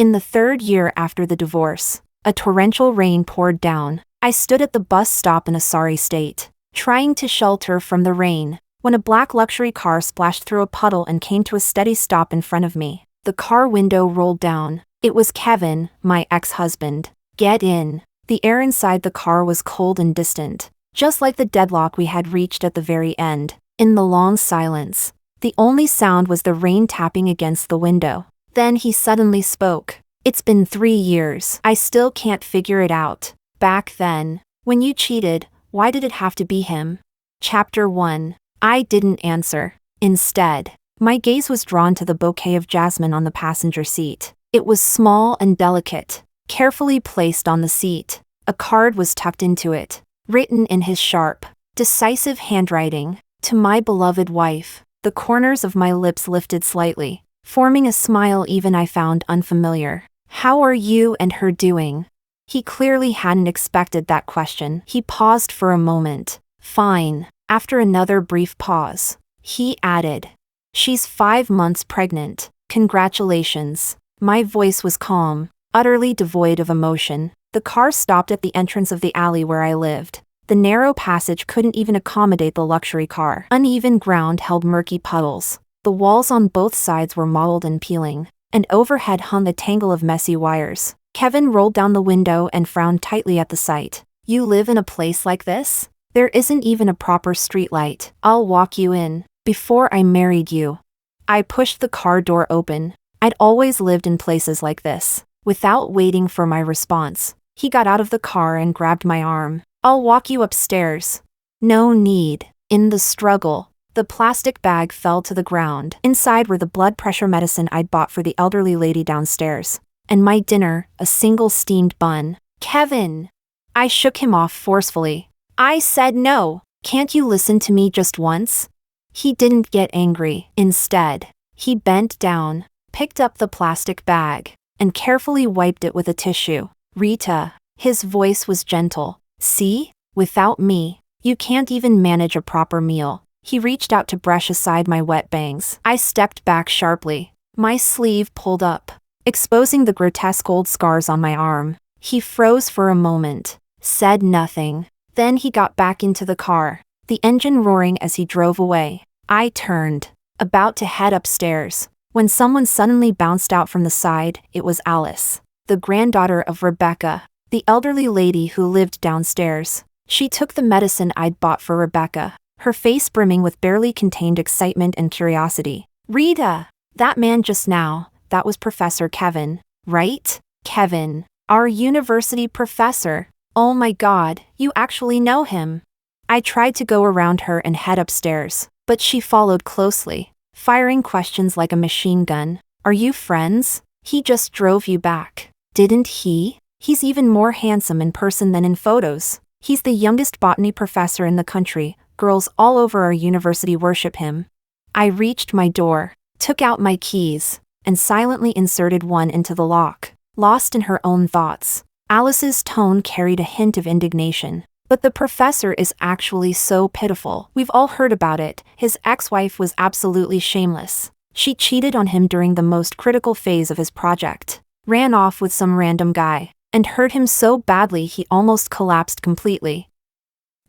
In the 3rd year after the divorce, a torrential rain poured down. I stood at the bus stop in a sorry state, trying to shelter from the rain, when a black luxury car splashed through a puddle and came to a steady stop in front of me. The car window rolled down. It was Kevin, my ex-husband. "Get in." The air inside the car was cold and distant, just like the deadlock we had reached at the very end. In the long silence, the only sound was the rain tapping against the window. Then he suddenly spoke. "It's been 3 years. I still can't figure it out. Back then, when you cheated, why did it have to be him?" Chapter 1. I didn't answer. Instead, my gaze was drawn to the bouquet of jasmine on the passenger seat. It was small and delicate, carefully placed on the seat. A card was tucked into it, written in his sharp, decisive handwriting. "To my beloved wife." The corners of my lips lifted slightly, forming a smile even I found unfamiliar. "How are you and her doing?" He clearly hadn't expected that question. He paused for a moment. "Fine." After another brief pause, he added, "She's 5 months pregnant. Congratulations." My voice was calm, utterly devoid of emotion. The car stopped at the entrance of the alley where I lived. The narrow passage couldn't even accommodate the luxury car. Uneven ground held murky puddles. The walls on both sides were mottled and peeling, and overhead hung a tangle of messy wires. Kevin rolled down the window and frowned tightly at the sight. "You live in a place like this? There isn't even a proper streetlight. I'll walk you in." "Before I married you." I pushed the car door open. I'd always lived in places like this. Without waiting for my response, he got out of the car and grabbed my arm. "I'll walk you upstairs." "No need." In the struggle, the plastic bag fell to the ground. Inside were the blood pressure medicine I'd bought for the elderly lady downstairs, and my dinner, a single steamed bun. "Kevin!" I shook him off forcefully. "I said no. Can't you listen to me just once?" He didn't get angry. Instead, he bent down, picked up the plastic bag, and carefully wiped it with a tissue. "Rita," his voice was gentle. "See? Without me, you can't even manage a proper meal." He reached out to brush aside my wet bangs. I stepped back sharply, my sleeve pulled up, exposing the grotesque old scars on my arm. He froze for a moment, said nothing. Then he got back into the car, the engine roaring as he drove away. I turned, about to head upstairs, when someone suddenly bounced out from the side. It was Alice, the granddaughter of Rebecca, the elderly lady who lived downstairs. She took the medicine I'd bought for Rebecca, her face brimming with barely contained excitement and curiosity. "Rita, that man just now, that was Professor Kevin, right?" "Kevin, our university professor. Oh my God, you actually know him." I tried to go around her and head upstairs, but she followed closely, firing questions like a machine gun. "Are you friends? He just drove you back, didn't he? He's even more handsome in person than in photos. He's the youngest botany professor in the country. Girls all over our university worship him." I reached my door, took out my keys, and silently inserted one into the lock, lost in her own thoughts. Alice's tone carried a hint of indignation. "But the professor is actually so pitiful. We've all heard about it. His ex-wife was absolutely shameless. She cheated on him during the most critical phase of his project, ran off with some random guy, and hurt him so badly he almost collapsed completely.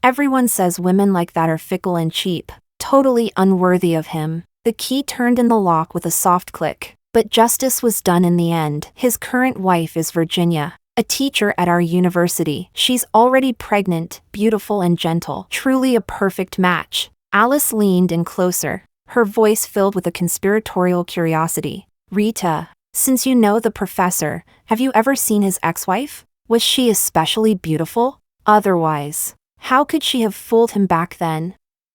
Everyone says women like that are fickle and cheap, totally unworthy of him." The key turned in the lock with a soft click, but justice was done in the end. "His current wife is Virginia, a teacher at our university. She's already pregnant, beautiful and gentle. Truly a perfect match." Alice leaned in closer, her voice filled with a conspiratorial curiosity. "Rita, since you know the professor, have you ever seen his ex-wife? Was she especially beautiful? Otherwise, how could she have fooled him back then?"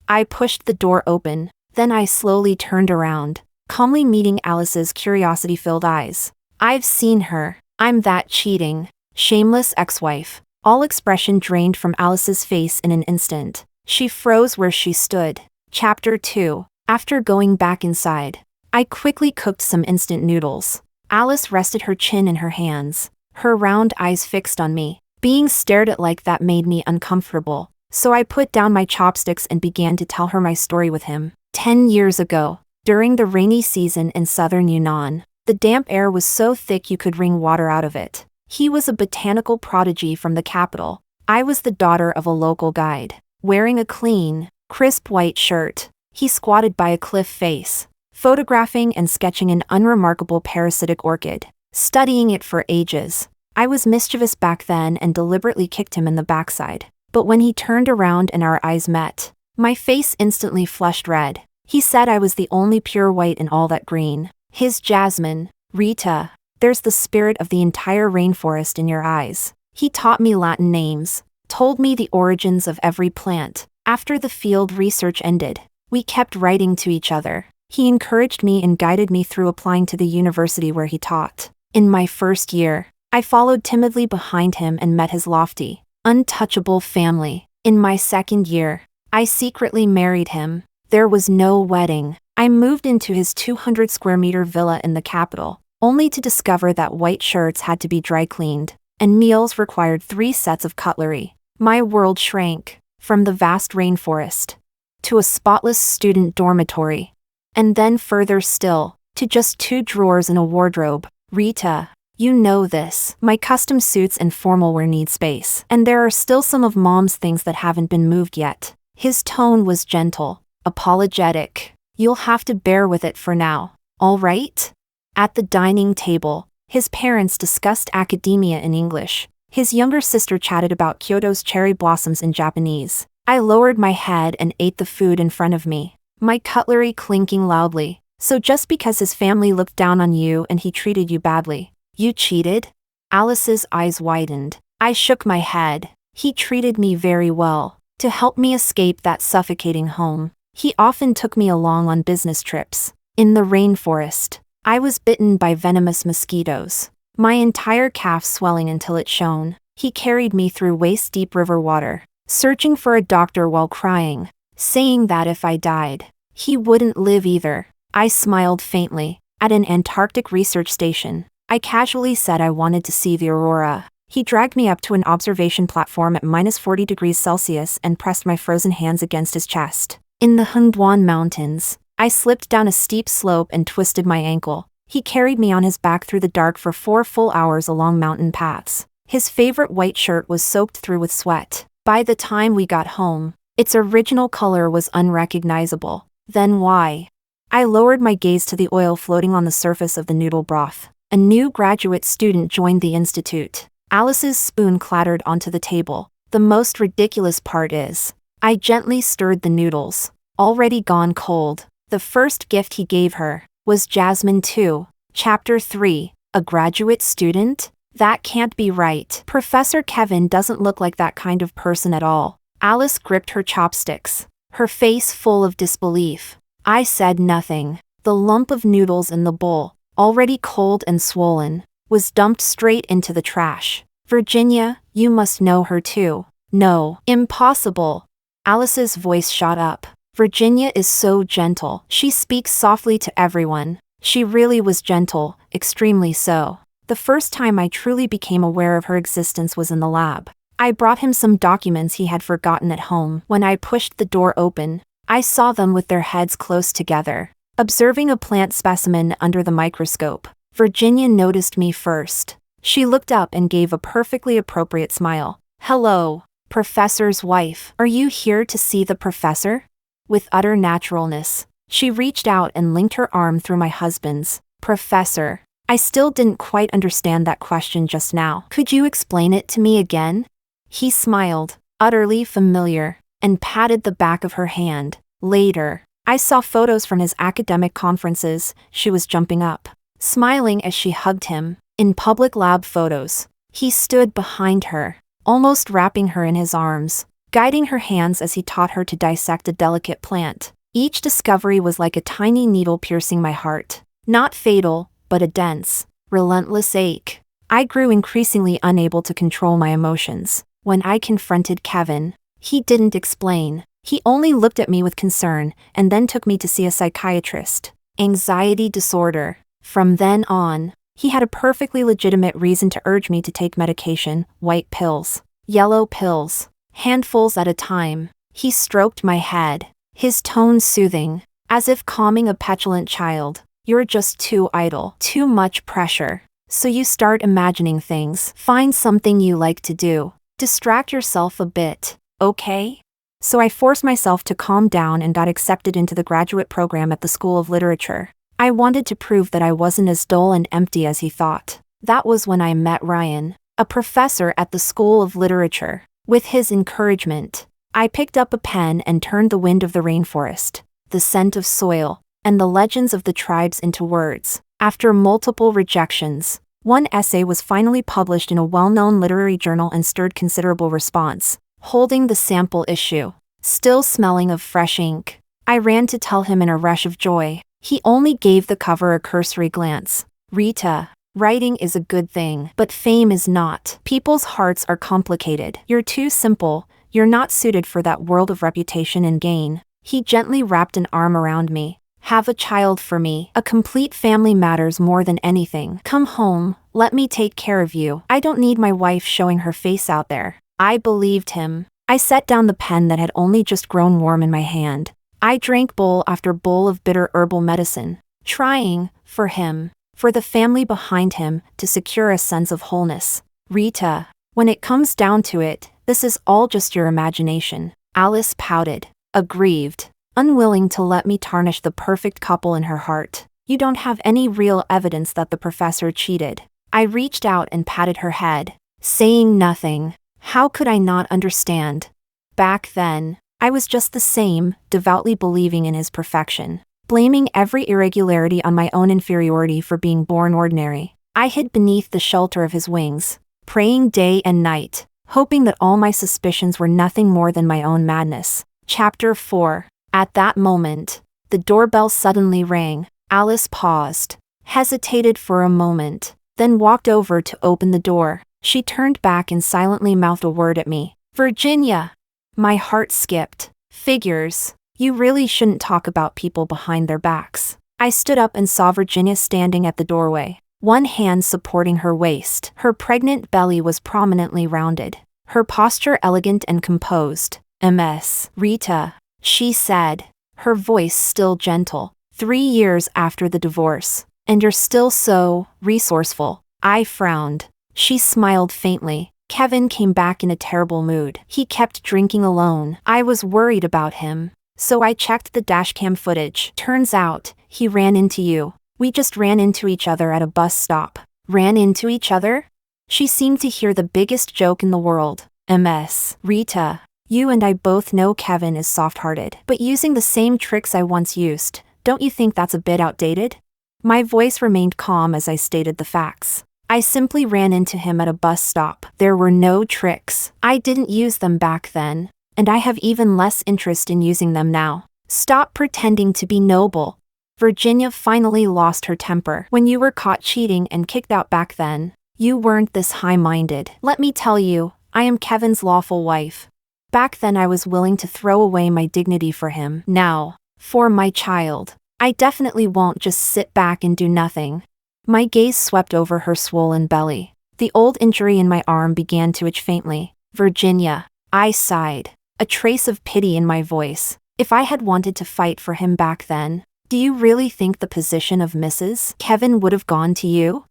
I pushed the door open, then I slowly turned around, calmly meeting Alice's curiosity-filled eyes. "I've seen her. I'm that cheating, shameless ex-wife." All expression drained from Alice's face in an instant. She froze where she stood. Chapter 2. After going back inside, I quickly cooked some instant noodles. Alice rested her chin in her hands, her round eyes fixed on me. Being stared at like that made me uncomfortable, so I put down my chopsticks and began to tell her my story with him. 10 years ago, during the rainy season in southern Yunnan, The damp air was so thick you could wring water out of it. He was a botanical prodigy from the capital. I was the daughter of a local guide. Wearing a clean, crisp white shirt, he squatted by a cliff face, photographing and sketching an unremarkable parasitic orchid, studying it for ages. I was mischievous back then and deliberately kicked him in the backside. But when he turned around and our eyes met, my face instantly flushed red. He said I was the only pure white in all that green. His Jasmine, Rita, there's the spirit of the entire rainforest in your eyes. He taught me Latin names, told me the origins of every plant. After the field research ended, we kept writing to each other. He encouraged me and guided me through applying to the university where he taught. In my first year, I followed timidly behind him and met his lofty, untouchable family. In my second year, I secretly married him. There was no wedding. I moved into his 200 square meter villa in the capital, only to discover that white shirts had to be dry cleaned, and meals required 3 sets of cutlery. My world shrank from the vast rainforest to a spotless student dormitory, and then further still, to just 2 drawers and a wardrobe. Rita, you know this. My custom suits and formal wear need space, and there are still some of Mom's things that haven't been moved yet. His tone was gentle, apologetic. You'll have to bear with it for now, all right? At the dining table, his parents discussed academia in English. His younger sister chatted about Kyoto's cherry blossoms in Japanese. I lowered my head and ate the food in front of me, my cutlery clinking loudly. So just because his family looked down on you and he treated you badly, you cheated? Alice's eyes widened. I shook my head. He treated me very well. To help me escape that suffocating home, he often took me along on business trips. In the rainforest, I was bitten by venomous mosquitoes, my entire calf swelling until it shone. He carried me through waist-deep river water, searching for a doctor while crying, saying that if I died, he wouldn't live either. I smiled faintly. At an Antarctic research station, I casually said I wanted to see the aurora. He dragged me up to an observation platform at -40 degrees Celsius and pressed my frozen hands against his chest. In the Hengduan Mountains, I slipped down a steep slope and twisted my ankle. He carried me on his back through the dark for 4 full hours along mountain paths. His favorite white shirt was soaked through with sweat. By the time we got home, its original color was unrecognizable. Then why? I lowered my gaze to the oil floating on the surface of the noodle broth. A new graduate student joined the institute. Alice's spoon clattered onto the table. The most ridiculous part is, I gently stirred the noodles, already gone cold. The first gift he gave her was Jasmine 2. Chapter 3, a graduate student? That can't be right. Professor Kevin doesn't look like that kind of person at all. Alice gripped her chopsticks, her face full of disbelief. I said nothing. The lump of noodles in the bowl, already cold and swollen, was dumped straight into the trash. Virginia, you must know her too. No, impossible. Alice's voice shot up. Virginia is so gentle. She speaks softly to everyone. She really was gentle, extremely so. The first time I truly became aware of her existence was in the lab. I brought him some documents he had forgotten at home. When I pushed the door open, I saw them with their heads close together, observing a plant specimen under the microscope. Virginia noticed me first. She looked up and gave a perfectly appropriate smile. Hello, professor's wife. Are you here to see the professor? With utter naturalness, she reached out and linked her arm through my husband's. Professor. I still didn't quite understand that question just now. Could you explain it to me again? He smiled, utterly familiar, and patted the back of her hand. Later, I saw photos from his academic conferences. She was jumping up, smiling as she hugged him. In public lab photos, he stood behind her, almost wrapping her in his arms, guiding her hands as he taught her to dissect a delicate plant. Each discovery was like a tiny needle piercing my heart. Not fatal, but a dense, relentless ache. I grew increasingly unable to control my emotions. When I confronted Kevin, he didn't explain. He only looked at me with concern and then took me to see a psychiatrist. Anxiety disorder. From then on, he had a perfectly legitimate reason to urge me to take medication, white pills, yellow pills, handfuls at a time. He stroked my head, his tone soothing, as if calming a petulant child. You're just too idle, too much pressure. So you start imagining things. Find something you like to do. Distract yourself a bit, okay? So I forced myself to calm down and got accepted into the graduate program at the School of Literature. I wanted to prove that I wasn't as dull and empty as he thought. That was when I met Ryan, a professor at the School of Literature. With his encouragement, I picked up a pen and turned the wind of the rainforest, the scent of soil, and the legends of the tribes into words. After multiple rejections, one essay was finally published in a well-known literary journal and stirred considerable response. Holding the sample issue, still smelling of fresh ink, I ran to tell him in a rush of joy. He only gave the cover a cursory glance. Rita, writing is a good thing, but fame is not. People's hearts are complicated. You're too simple. You're not suited for that world of reputation and gain. He gently wrapped an arm around me. Have a child for me. A complete family matters more than anything. Come home, let me take care of you. I don't need my wife showing her face out there. I believed him. I set down the pen that had only just grown warm in my hand. I drank bowl after bowl of bitter herbal medicine, trying, for him, for the family behind him, to secure a sense of wholeness. Rita, when it comes down to it, this is all just your imagination. Alice pouted, aggrieved, unwilling to let me tarnish the perfect couple in her heart. You don't have any real evidence that the professor cheated. I reached out and patted her head, saying nothing. How could I not understand? Back then, I was just the same, devoutly believing in his perfection, blaming every irregularity on my own inferiority for being born ordinary. I hid beneath the shelter of his wings, praying day and night, hoping that all my suspicions were nothing more than my own madness. Chapter 4. At that moment, the doorbell suddenly rang. Alice paused, hesitated for a moment, then walked over to open the door. She turned back and silently mouthed a word at me. Virginia! My heart skipped. Figures. You really shouldn't talk about people behind their backs. I stood up and saw Virginia standing at the doorway, one hand supporting her waist. Her pregnant belly was prominently rounded, her posture elegant and composed. Ms. Rita, she said, her voice still gentle. 3 years after the divorce, and you're still so resourceful. I frowned. She smiled faintly. Kevin came back in a terrible mood. He kept drinking alone. I was worried about him, so I checked the dashcam footage. Turns out, he ran into you. We just ran into each other at a bus stop. Ran into each other? She seemed to hear the biggest joke in the world. Ms. Rita, you and I both know Kevin is soft-hearted, but using the same tricks I once used, don't you think that's a bit outdated? My voice remained calm as I stated the facts. I simply ran into him at a bus stop. There were no tricks. I didn't use them back then, and I have even less interest in using them now. Stop pretending to be noble. Virginia finally lost her temper. When you were caught cheating and kicked out back then, you weren't this high-minded. Let me tell you, I am Kevin's lawful wife. Back then I was willing to throw away my dignity for him. Now, for my child, I definitely won't just sit back and do nothing. My gaze swept over her swollen belly. The old injury in my arm began to itch faintly. Virginia, I sighed, a trace of pity in my voice. If I had wanted to fight for him back then, do you really think the position of Mrs. Kevin would have gone to you?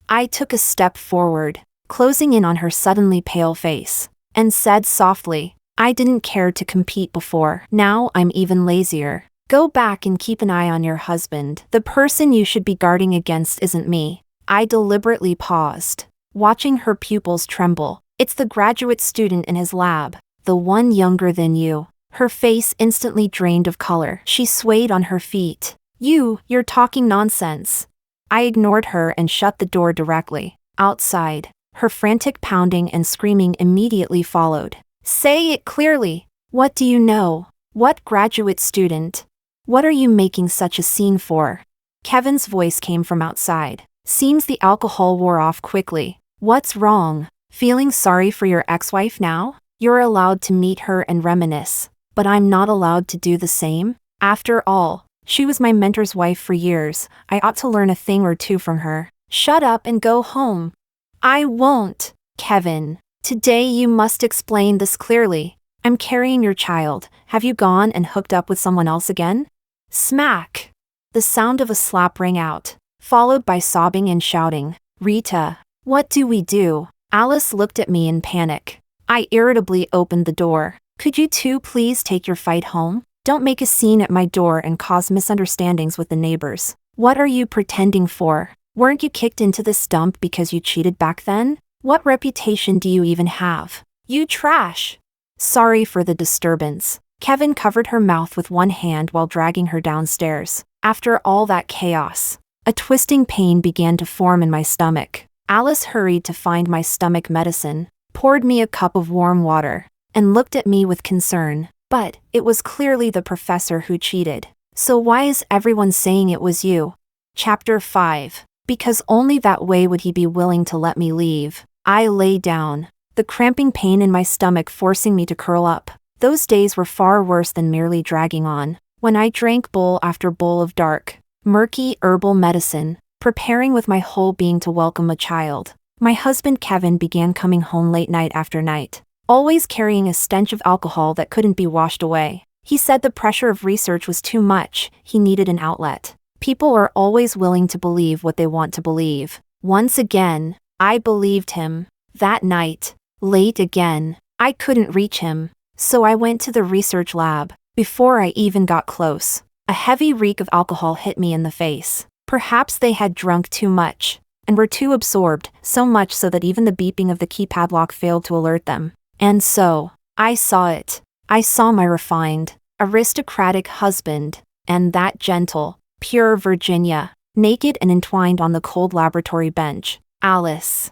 I took a step forward, closing in on her suddenly pale face, and said softly, I didn't care to compete before. Now I'm even lazier. Go back and keep an eye on your husband. The person you should be guarding against isn't me. I deliberately paused, watching her pupils tremble. It's the graduate student in his lab, the one younger than you. Her face instantly drained of color. She swayed on her feet. You're talking nonsense. I ignored her and shut the door directly. Outside, her frantic pounding and screaming immediately followed. Say it clearly. What do you know? What graduate student? What are you making such a scene for? Kevin's voice came from outside. Seems the alcohol wore off quickly. What's wrong? Feeling sorry for your ex-wife now? You're allowed to meet her and reminisce, but I'm not allowed to do the same? After all, she was my mentor's wife for years. I ought to learn a thing or two from her. Shut up and go home. I won't, Kevin. Today you must explain this clearly. I'm carrying your child. Have you gone and hooked up with someone else again? Smack. The sound of a slap rang out, followed by sobbing and shouting. "Rita, what do we do?" Alice looked at me in panic. I irritably opened the door. "Could you two please take your fight home? Don't make a scene at my door and cause misunderstandings with the neighbors. What are you pretending for? Weren't you kicked into this dump because you cheated back then? What reputation do you even have? You trash!" "Sorry for the disturbance." Kevin covered her mouth with one hand while dragging her downstairs. After all that chaos, a twisting pain began to form in my stomach. Alice hurried to find my stomach medicine, poured me a cup of warm water, and looked at me with concern. "But it was clearly the professor who cheated. So why is everyone saying it was you?" Chapter 5. Because only that way would he be willing to let me leave. I lay down, the cramping pain in my stomach forcing me to curl up. Those days were far worse than merely dragging on. When I drank bowl after bowl of dark, murky herbal medicine, preparing with my whole being to welcome a child, my husband Kevin began coming home late night after night, always carrying a stench of alcohol that couldn't be washed away. He said the pressure of research was too much, he needed an outlet. People are always willing to believe what they want to believe. Once again, I believed him. That night, late again, I couldn't reach him, so I went to the research lab. Before I even got close, a heavy reek of alcohol hit me in the face. Perhaps they had drunk too much, and were too absorbed, so much so that even the beeping of the key padlock failed to alert them. And so, I saw it. I saw my refined, aristocratic husband, and that gentle, pure Virginia, naked and entwined on the cold laboratory bench. "Alice."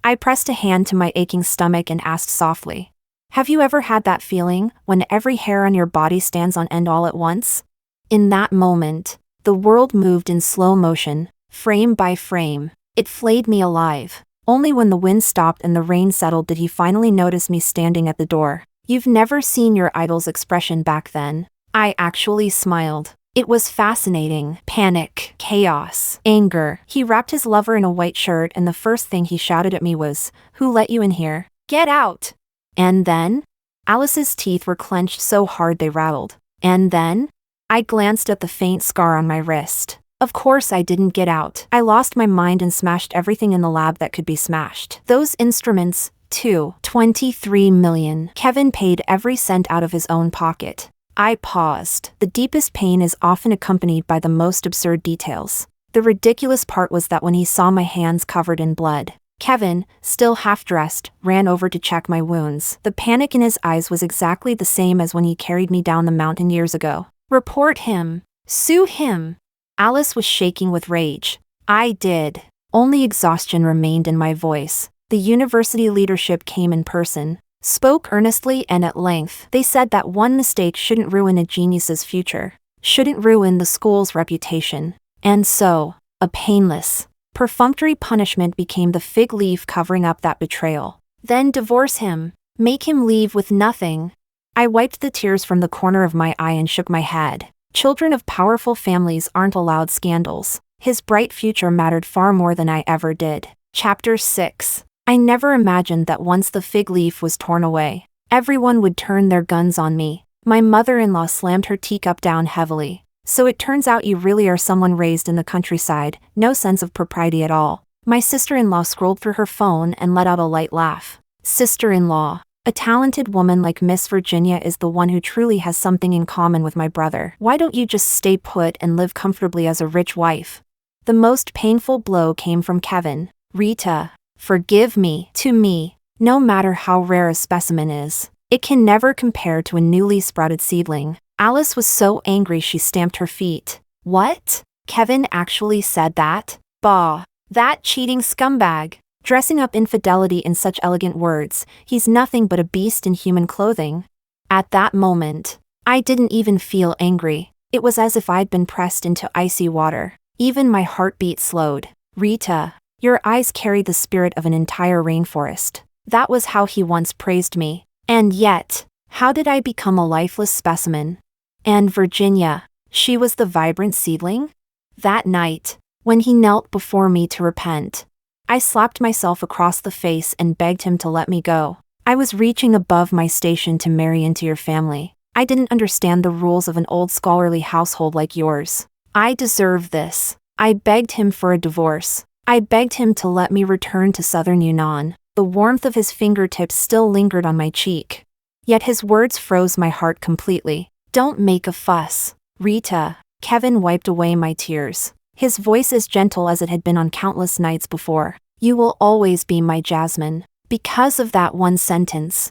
I pressed a hand to my aching stomach and asked softly, "Have you ever had that feeling, when every hair on your body stands on end all at once?" In that moment, the world moved in slow motion, frame by frame. It flayed me alive. Only when the wind stopped and the rain settled did he finally notice me standing at the door. "You've never seen your idol's expression back then." I actually smiled. It was fascinating. Panic, chaos, anger. He wrapped his lover in a white shirt and the first thing he shouted at me was, "Who let you in here? Get out!" And then? Alice's teeth were clenched so hard they rattled. And then? I glanced at the faint scar on my wrist. Of course I didn't get out. I lost my mind and smashed everything in the lab that could be smashed. Those instruments, too. 23 million. Kevin paid every cent out of his own pocket. I paused. The deepest pain is often accompanied by the most absurd details. The ridiculous part was that when he saw my hands covered in blood, Kevin, still half-dressed, ran over to check my wounds. The panic in his eyes was exactly the same as when he carried me down the mountain years ago. "Report him. Sue him." Alice was shaking with rage. I did. Only exhaustion remained in my voice. The university leadership came in person, spoke earnestly and at length. They said that one mistake shouldn't ruin a genius's future, shouldn't ruin the school's reputation. And so, a painless, perfunctory punishment became the fig leaf covering up that betrayal. Then divorce him. Make him leave with nothing. I wiped the tears from the corner of my eye and shook my head. Children of powerful families aren't allowed scandals. His bright future mattered far more than I ever did. Chapter 6. I never imagined that once the fig leaf was torn away, everyone would turn their guns on me. My mother-in-law slammed her teacup down heavily. "So it turns out you really are someone raised in the countryside, no sense of propriety at all." My sister-in-law scrolled through her phone and let out a light laugh. Sister-in-law. A talented woman like Miss Virginia is the one who truly has something in common with my brother. Why don't you just stay put and live comfortably as a rich wife? The most painful blow came from Kevin. "Rita, forgive me." To me, no matter how rare a specimen is, it can never compare to a newly sprouted seedling. Alice was so angry she stamped her feet. "What? Kevin actually said that? Bah! That cheating scumbag! Dressing up infidelity in such elegant words, he's nothing but a beast in human clothing." At that moment, I didn't even feel angry. It was as if I'd been pressed into icy water. Even my heartbeat slowed. "Rita, your eyes carry the spirit of an entire rainforest." That was how he once praised me. And yet, how did I become a lifeless specimen? And Virginia, she was the vibrant seedling? That night, when he knelt before me to repent, I slapped myself across the face and begged him to let me go. I was reaching above my station to marry into your family. I didn't understand the rules of an old scholarly household like yours. I deserve this. I begged him for a divorce. I begged him to let me return to southern Yunnan. The warmth of his fingertips still lingered on my cheek. Yet his words froze my heart completely. Don't make a fuss, Rita. Kevin wiped away my tears. His voice as gentle as it had been on countless nights before. You will always be my Jasmine. Because of that one sentence.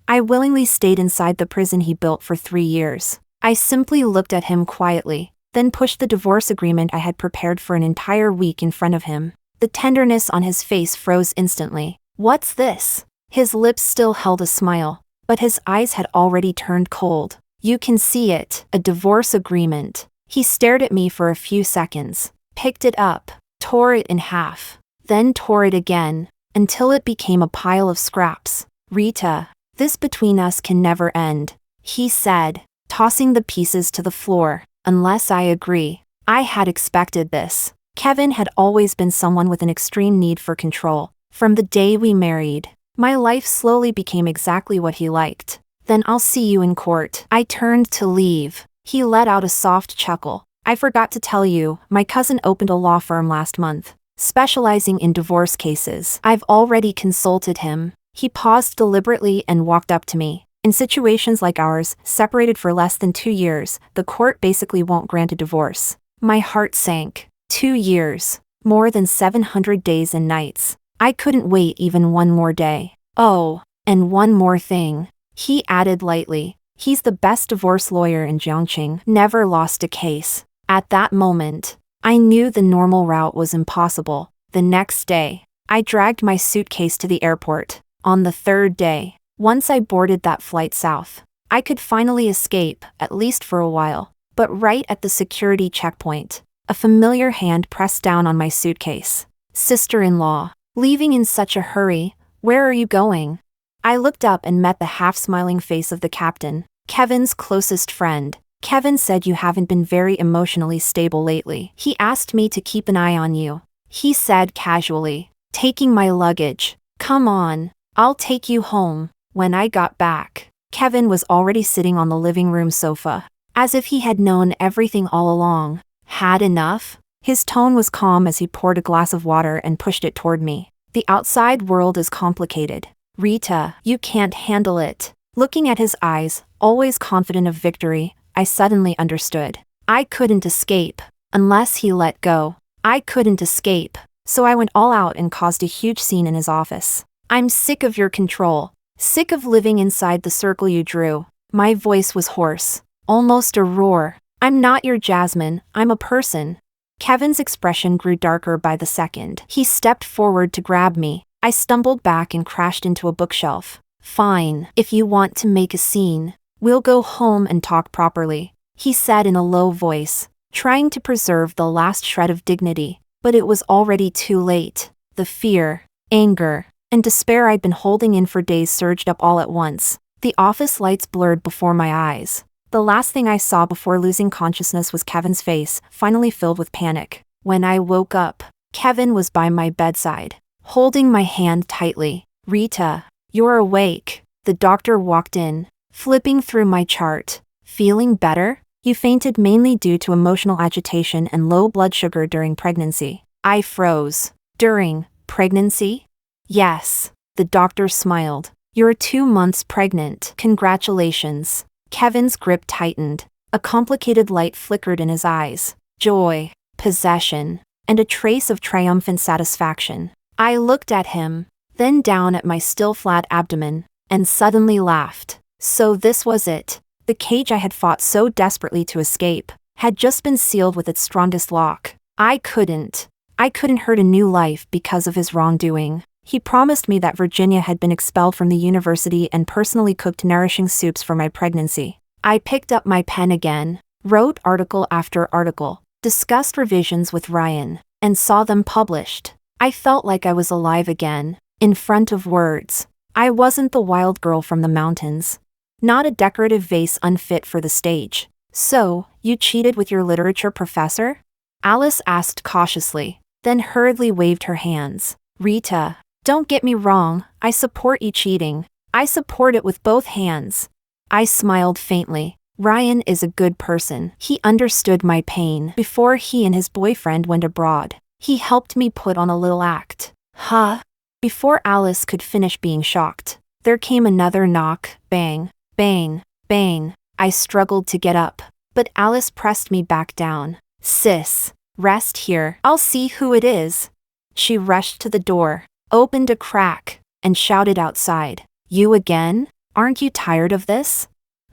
I willingly stayed inside the prison he built for 3 years. I simply looked at him quietly, then pushed the divorce agreement I had prepared for an entire week in front of him. The tenderness on his face froze instantly. What's this? His lips still held a smile, but his eyes had already turned cold. You can see it, a divorce agreement. He stared at me for a few seconds, picked it up, tore it in half, then tore it again, until it became a pile of scraps. Rita, this between us can never end, he said, tossing the pieces to the floor. Unless I agree. I had expected this. Kevin had always been someone with an extreme need for control. From the day we married, my life slowly became exactly what he liked. Then I'll see you in court. I turned to leave. He let out a soft chuckle. I forgot to tell you, my cousin opened a law firm last month, specializing in divorce cases. I've already consulted him. He paused deliberately and walked up to me. In situations like ours, separated for less than 2 years, the court basically won't grant a divorce. My heart sank. 2 years. More than 700 days and nights. I couldn't wait even one more day. Oh, and one more thing. He added lightly. He's the best divorce lawyer in Jiangqing. Never lost a case. At that moment, I knew the normal route was impossible. The next day, I dragged my suitcase to the airport. On the 3rd day, once I boarded that flight south, I could finally escape, at least for a while. But right at the security checkpoint, a familiar hand pressed down on my suitcase. Sister-in-law, leaving in such a hurry, where are you going? I looked up and met the half-smiling face of the captain, Kevin's closest friend. Kevin said you haven't been very emotionally stable lately. He asked me to keep an eye on you. He said casually, taking my luggage. Come on, I'll take you home. When I got back, Kevin was already sitting on the living room sofa, as if he had known everything all along. Had enough? His tone was calm as he poured a glass of water and pushed it toward me. The outside world is complicated. Rita, you can't handle it. Looking at his eyes, always confident of victory, I suddenly understood. I couldn't escape, unless he let go. I couldn't escape, so I went all out and caused a huge scene in his office. I'm sick of your control. Sick of living inside the circle you drew. My voice was hoarse, almost a roar. I'm not your Jasmine, I'm a person. Kevin's expression grew darker by the second. He stepped forward to grab me. I stumbled back and crashed into a bookshelf. Fine, if you want to make a scene, we'll go home and talk properly, he said in a low voice, trying to preserve the last shred of dignity. But it was already too late. The fear, anger, and despair I'd been holding in for days surged up all at once. The office lights blurred before my eyes. The last thing I saw before losing consciousness was Kevin's face, finally filled with panic. When I woke up, Kevin was by my bedside, holding my hand tightly. Rita, you're awake. The doctor walked in, flipping through my chart. Feeling better? You fainted mainly due to emotional agitation and low blood sugar during pregnancy. I froze. During pregnancy? Yes. The doctor smiled. You're 2 months pregnant. Congratulations. Kevin's grip tightened. A complicated light flickered in his eyes. Joy, possession, and a trace of triumphant satisfaction. I looked at him, then down at my still flat abdomen, and suddenly laughed. So this was it. The cage I had fought so desperately to escape had just been sealed with its strongest lock. I couldn't hurt a new life because of his wrongdoing. He promised me that Virginia had been expelled from the university and personally cooked nourishing soups for my pregnancy. I picked up my pen again, wrote article after article, discussed revisions with Ryan, and saw them published. I felt like I was alive again, in front of words. I wasn't the wild girl from the mountains. Not a decorative vase unfit for the stage. So, you cheated with your literature professor? Alice asked cautiously, then hurriedly waved her hands. Rita, don't get me wrong, I support you cheating. I support it with both hands. I smiled faintly. Ryan is a good person. He understood my pain before he and his boyfriend went abroad. He helped me put on a little act. Huh? Before Alice could finish being shocked, there came another knock. Bang, bang, bang. I struggled to get up, but Alice pressed me back down. Sis, rest here. I'll see who it is. She rushed to the door, opened a crack, and shouted outside. You again? Aren't you tired of this?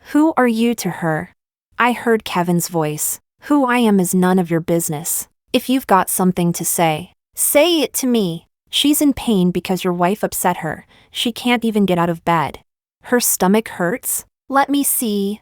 Who are you to her? I heard Kevin's voice. Who I am is none of your business. If you've got something to say it to me. She's in pain because your wife upset her. She can't even get out of bed. Her stomach hurts? Let me see.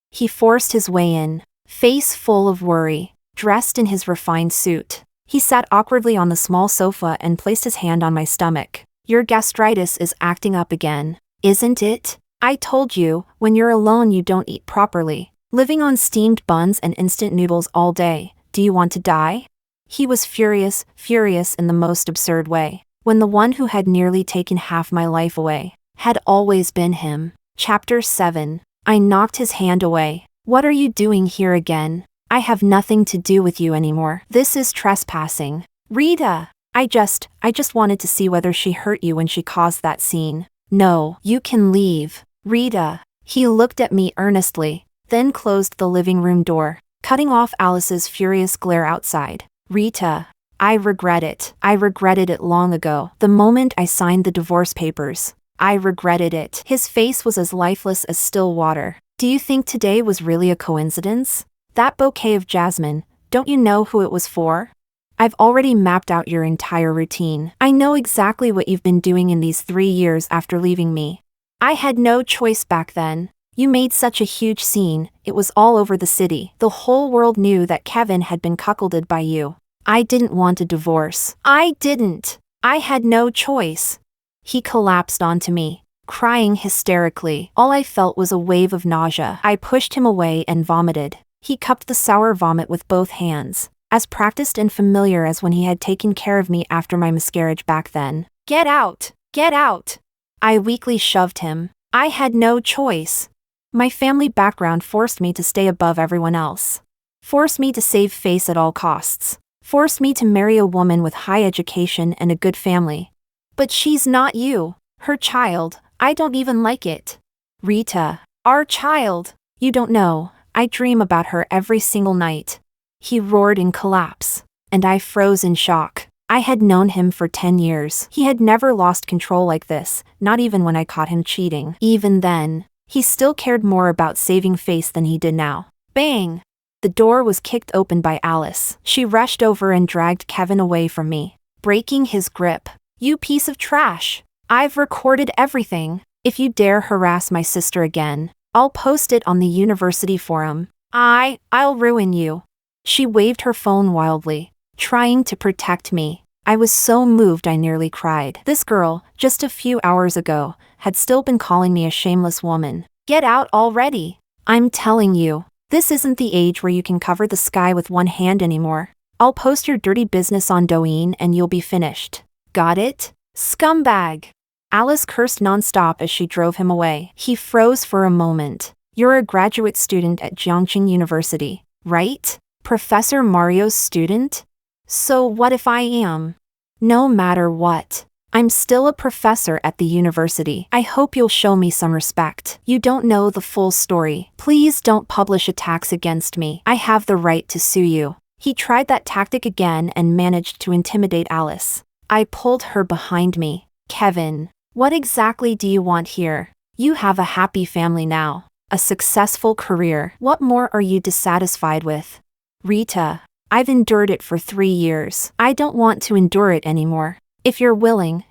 He forced his way in, face full of worry, dressed in his refined suit. He sat awkwardly on the small sofa and placed his hand on my stomach. Your gastritis is acting up again, isn't it? I told you, when you're alone you don't eat properly. Living on steamed buns and instant noodles all day. Do you want to die? He was furious in the most absurd way. When the one who had nearly taken half my life away had always been him. Chapter 7. I knocked his hand away. What are you doing here again? I have nothing to do with you anymore. This is trespassing. Rita! I just wanted to see whether she hurt you when she caused that scene. No, you can leave. Rita. He looked at me earnestly, then closed the living room door, cutting off Alice's furious glare outside. Rita. I regret it. I regretted it long ago. The moment I signed the divorce papers. I regretted it. His face was as lifeless as still water. Do you think today was really a coincidence? That bouquet of jasmine, don't you know who it was for? I've already mapped out your entire routine. I know exactly what you've been doing in these 3 years after leaving me. I had no choice back then. You made such a huge scene, it was all over the city. The whole world knew that Kevin had been cuckolded by you. I didn't want a divorce. I didn't. I had no choice. He collapsed onto me, crying hysterically. All I felt was a wave of nausea. I pushed him away and vomited. He cupped the sour vomit with both hands, as practiced and familiar as when he had taken care of me after my miscarriage back then. Get out! Get out! I weakly shoved him. I had no choice. My family background forced me to stay above everyone else. Forced me to save face at all costs. Forced me to marry a woman with high education and a good family. But she's not you. Her child. I don't even like it. Rita. Our child. You don't know. I dream about her every single night. He roared in collapse, and I froze in shock. I had known him for 10 years. He had never lost control like this, not even when I caught him cheating. Even then, he still cared more about saving face than he did now. Bang! The door was kicked open by Alice. She rushed over and dragged Kevin away from me, breaking his grip. You piece of trash! I've recorded everything. If you dare harass my sister again, I'll post it on the university forum. I'll ruin you. She waved her phone wildly, trying to protect me. I was so moved I nearly cried. This girl, just a few hours ago, had still been calling me a shameless woman. Get out already! I'm telling you, this isn't the age where you can cover the sky with one hand anymore. I'll post your dirty business on Douyin and you'll be finished. Got it? Scumbag! Alice cursed nonstop as she drove him away. He froze for a moment. You're a graduate student at Jiangxing University, right? Professor Mario's student? So what if I am? No matter what, I'm still a professor at the university. I hope you'll show me some respect. You don't know the full story. Please don't publish attacks against me. I have the right to sue you. He tried that tactic again and managed to intimidate Alice. I pulled her behind me. Kevin, what exactly do you want here? You have a happy family now, a successful career. What more are you dissatisfied with? Rita, I've endured it for 3 years. I don't want to endure it anymore. If you're willing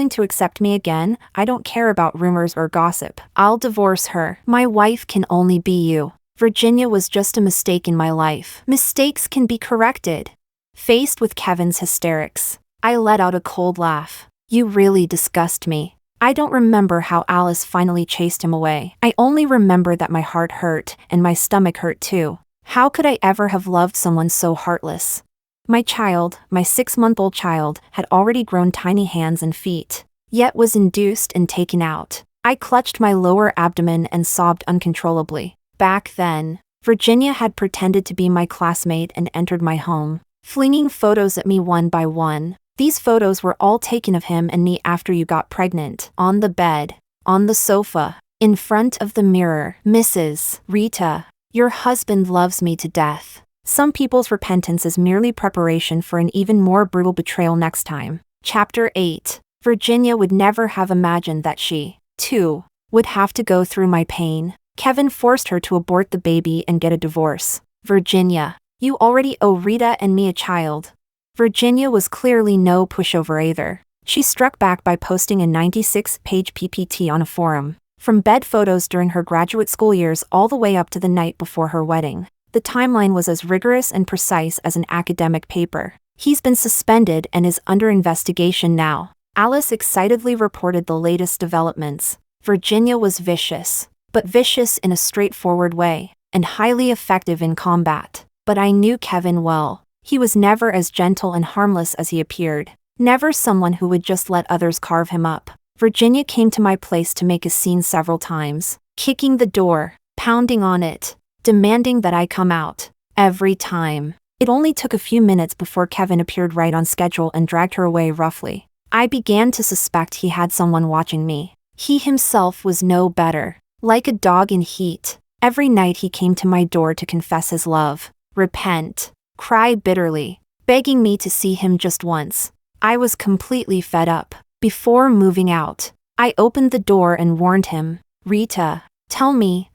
to accept me again, I don't care about rumors or gossip. I'll divorce her. My wife can only be you. Virginia was just a mistake in my life. Mistakes can be corrected. Faced with Kevin's hysterics, I let out a cold laugh. You really disgust me. I don't remember how Alice finally chased him away. I only remember that my heart hurt and my stomach hurt too. How could I ever have loved someone so heartless? My child, my 6-month-old child, had already grown tiny hands and feet, yet was induced and taken out. I clutched my lower abdomen and sobbed uncontrollably. Back then, Virginia had pretended to be my classmate and entered my home, flinging photos at me one by one. These photos were all taken of him and me after you got pregnant. On the bed, on the sofa, in front of the mirror. Mrs. Rita, your husband loves me to death. Some people's repentance is merely preparation for an even more brutal betrayal next time. Chapter 8. Virginia would never have imagined that she, too, would have to go through my pain. Kevin forced her to abort the baby and get a divorce. Virginia, you already owe Rita and me a child. Virginia was clearly no pushover either. She struck back by posting a 96-page PPT on a forum, from bed photos during her graduate school years all the way up to the night before her wedding. The timeline was as rigorous and precise as an academic paper. He's been suspended and is under investigation now. Alice excitedly reported the latest developments. Virginia was vicious, but vicious in a straightforward way, and highly effective in combat. But I knew Kevin well. He was never as gentle and harmless as he appeared. Never someone who would just let others carve him up. Virginia came to my place to make a scene several times, kicking the door, pounding on it, demanding that I come out. Every time. It only took a few minutes before Kevin appeared right on schedule and dragged her away roughly. I began to suspect he had someone watching me. He himself was no better. Like a dog in heat, every night he came to my door to confess his love, repent, cry bitterly, begging me to see him just once. I was completely fed up. Before moving out, I opened the door and warned him, Rita, tell me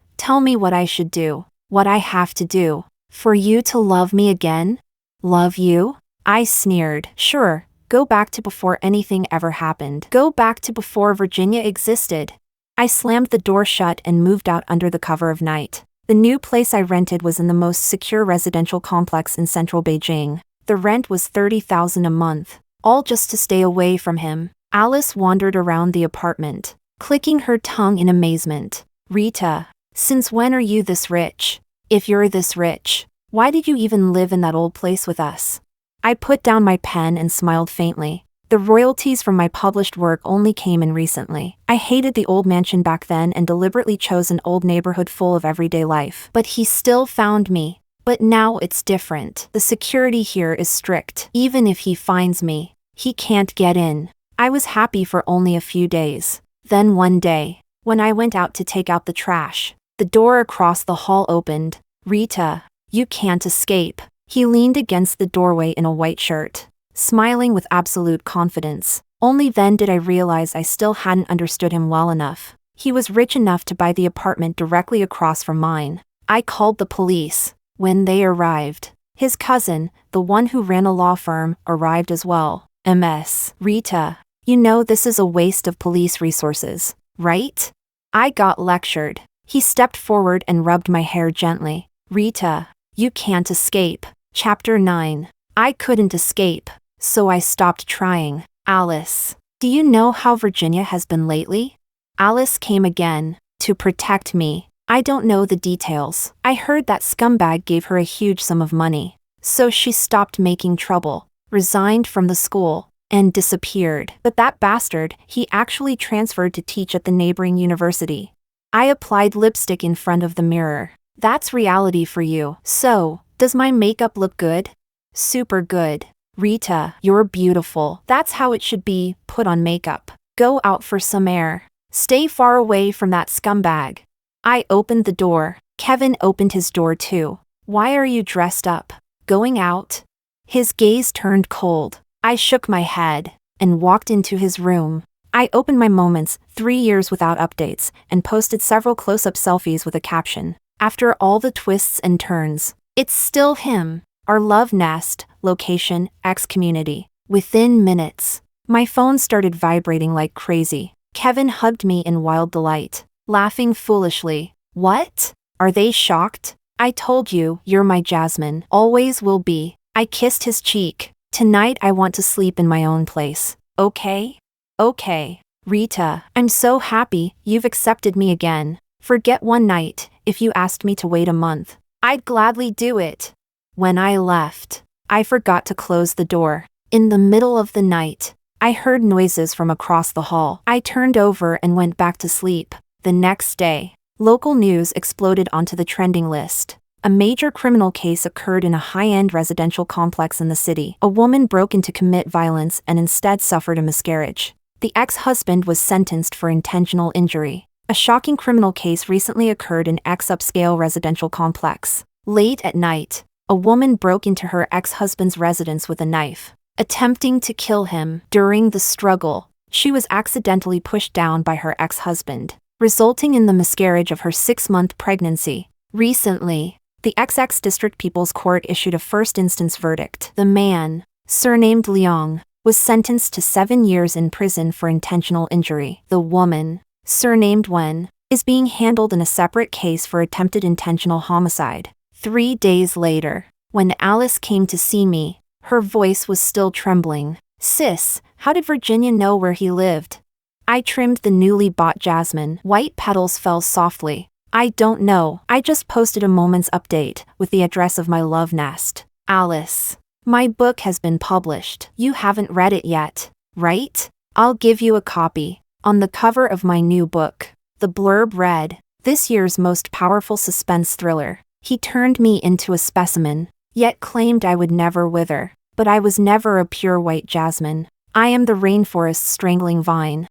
what I should do, what I have to do, for you to love me again? Love you? I sneered. Sure, go back to before anything ever happened. Go back to before Virginia existed. I slammed the door shut and moved out under the cover of night. The new place I rented was in the most secure residential complex in central Beijing. The rent was $30,000 a month, all just to stay away from him. Alice wandered around the apartment, clicking her tongue in amazement. Rita, since when are you this rich? If you're this rich, why did you even live in that old place with us? I put down my pen and smiled faintly. The royalties from my published work only came in recently. I hated the old mansion back then and deliberately chose an old neighborhood full of everyday life. But he still found me. But now it's different. The security here is strict. Even if he finds me, he can't get in. I was happy for only a few days. Then one day, when I went out to take out the trash, the door across the hall opened. Rita, you can't escape. He leaned against the doorway in a white shirt, smiling with absolute confidence. Only then did I realize I still hadn't understood him well enough. He was rich enough to buy the apartment directly across from mine. I called the police. When they arrived, his cousin, the one who ran a law firm, arrived as well. Ms. Rita, you know this is a waste of police resources, right? I got lectured. He stepped forward and rubbed my hair gently. Rita, you can't escape. Chapter 9. I couldn't escape, so I stopped trying. Alice, do you know how Virginia has been lately? Alice came again, to protect me. I don't know the details. I heard that scumbag gave her a huge sum of money. So she stopped making trouble, resigned from the school, and disappeared. But that bastard, he actually transferred to teach at the neighboring university. I applied lipstick in front of the mirror. That's reality for you. So, does my makeup look good? Super good. Rita, you're beautiful. That's how it should be. Put on makeup. Go out for some air. Stay far away from that scumbag. I opened the door. Kevin opened his door too. Why are you dressed up? Going out? His gaze turned cold. I shook my head and walked into his room. I opened my Moments, 3 years without updates, and posted several close-up selfies with a caption. After all the twists and turns, it's still him. Our love nest, location, ex-community. Within minutes, my phone started vibrating like crazy. Kevin hugged me in wild delight, laughing foolishly. What? Are they shocked? I told you, you're my Jasmine. Always will be. I kissed his cheek. Tonight I want to sleep in my own place. Okay? Okay. Rita, I'm so happy you've accepted me again. Forget one night. If you asked me to wait a month, I'd gladly do it. When I left, I forgot to close the door. In the middle of the night, I heard noises from across the hall. I turned over and went back to sleep. The next day, local news exploded onto the trending list. A major criminal case occurred in a high-end residential complex in the city. A woman broke in to commit violence and instead suffered a miscarriage. The ex-husband was sentenced for intentional injury. A shocking criminal case recently occurred in upscale residential complex. Late at night, a woman broke into her ex-husband's residence with a knife, attempting to kill him. During the struggle, she was accidentally pushed down by her ex-husband, resulting in the miscarriage of her 6-month pregnancy. Recently, the XX District People's Court issued a first-instance verdict. The man, surnamed Leong, was sentenced to 7 years in prison for intentional injury. The woman, surnamed Wen, is being handled in a separate case for attempted intentional homicide. 3 days later, when Alice came to see me, her voice was still trembling. "Sis, how did Virginia know where he lived?" I trimmed the newly bought jasmine. White petals fell softly. "I don't know. I just posted a moment's update with the address of my love nest." "Alice, my book has been published. You haven't read it yet, right? I'll give you a copy." On the cover of my new book, the blurb read, "This year's most powerful suspense thriller. He turned me into a specimen, yet claimed I would never wither. But I was never a pure white jasmine. I am the rainforest's strangling vine."